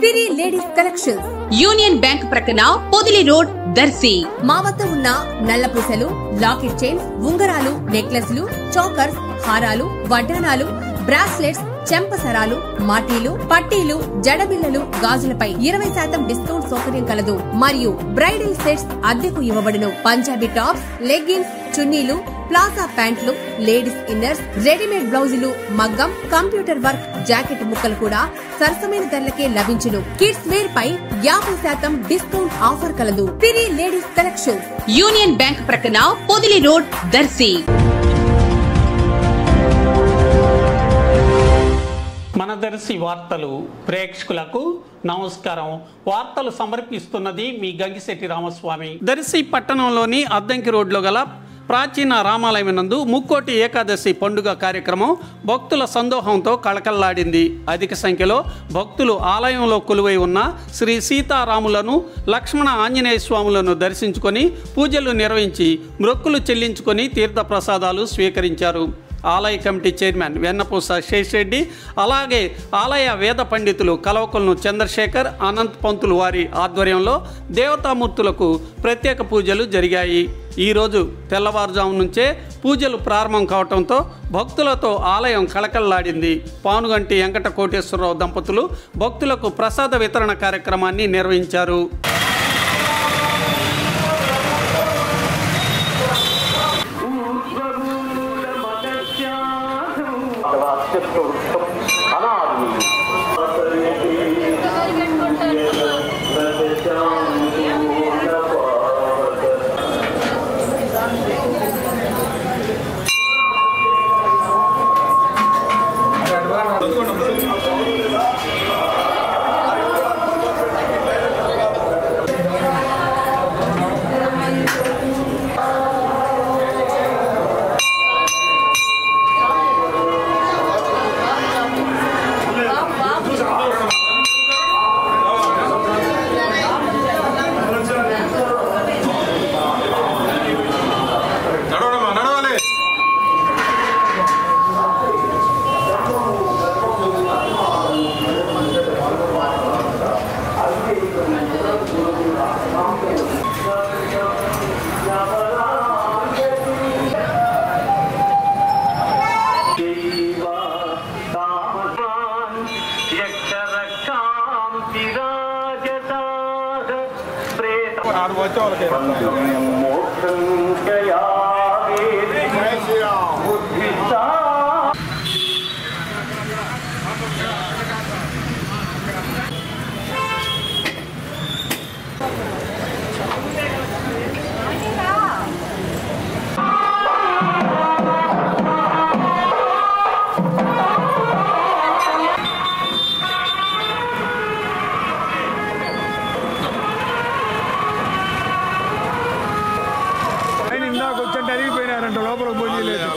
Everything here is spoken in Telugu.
సిరి లేడీస్ కలెక్షన్స్ యూనియన్ బ్యాంక్ ప్రక్కన పొదిలి రోడ్ దర్శి. మా వద్ద ఉన్న నల్ల పూసలు, లాకెట్ చైన్స్, ఉంగరాలు, నెక్లెస్లు, చోకర్స్, హారాలు, వడ్డానాలు, బ్రాస్లెట్స్, చెంపసరాలు, మాటీలు, పట్టీలు, జడబిల్లలు, గాజులపై 20% డిస్కౌంట్ సౌకర్యం కలదు. మరియు బ్రైడల్ సెట్స్ అద్దెకు ఇవ్వబడును. పంజాబీ టాప్స్, లెగ్గిన్స్, చున్నీలు, ప్లాజా ప్యాంట్లు, లేడీస్ ఇన్నర్స్, రెడీమేడ్ బ్లౌజులు, మగ్గం, కంప్యూటర్ వర్క్, జాకెట్ ముక్కలు కూడా సరసమైన ధరలకే లభించును. కిడ్స్ వేర్ పై 50% డిస్కౌంట్ ఆఫర్ కలదు. సిరి లేడీస్ కలెక్షన్స్, యూనియన్ బ్యాంక్ ప్రక్కన పొదిలి రోడ్ దర్శి. మన దర్శి వార్తలు ప్రేక్షకులకు నమస్కారం. వార్తలు సమర్పిస్తున్నది మీ గంగిశెట్టి రామస్వామి. దర్శి పట్టణంలోని అద్దంకి రోడ్లో గల ప్రాచీన రామాలయం నందు ముక్కోటి ఏకాదశి పండుగ కార్యక్రమం భక్తుల సందోహంతో కళకళలాడింది. అధిక సంఖ్యలో భక్తులు ఆలయంలో కొలువై ఉన్న శ్రీ సీతారాములను, లక్ష్మణ ఆంజనేయ స్వాములను దర్శించుకొని పూజలు నిర్వహించి మొక్కులు చెల్లించుకొని తీర్థ ప్రసాదాలు స్వీకరించారు. ఆలయ కమిటీ చైర్మన్ వెన్నపూస శేషరెడ్డి, అలాగే ఆలయ వేద పండితులు కలవకొలను చంద్రశేఖర్, అనంత్ పంతులు వారి ఆధ్వర్యంలో దేవతామూర్తులకు ప్రత్యేక పూజలు జరిగాయి. ఈరోజు తెల్లవారుజాము నుంచే పూజలు ప్రారంభం కావడంతో భక్తులతో ఆలయం కళకళలాడింది. పానుగంటి వెంకట కోటేశ్వరరావు దంపతులు భక్తులకు ప్రసాద వితరణ కార్యక్రమాన్ని నిర్వహించారు. అరిగిపోయినారంట, లోపల పోనీ లేదు.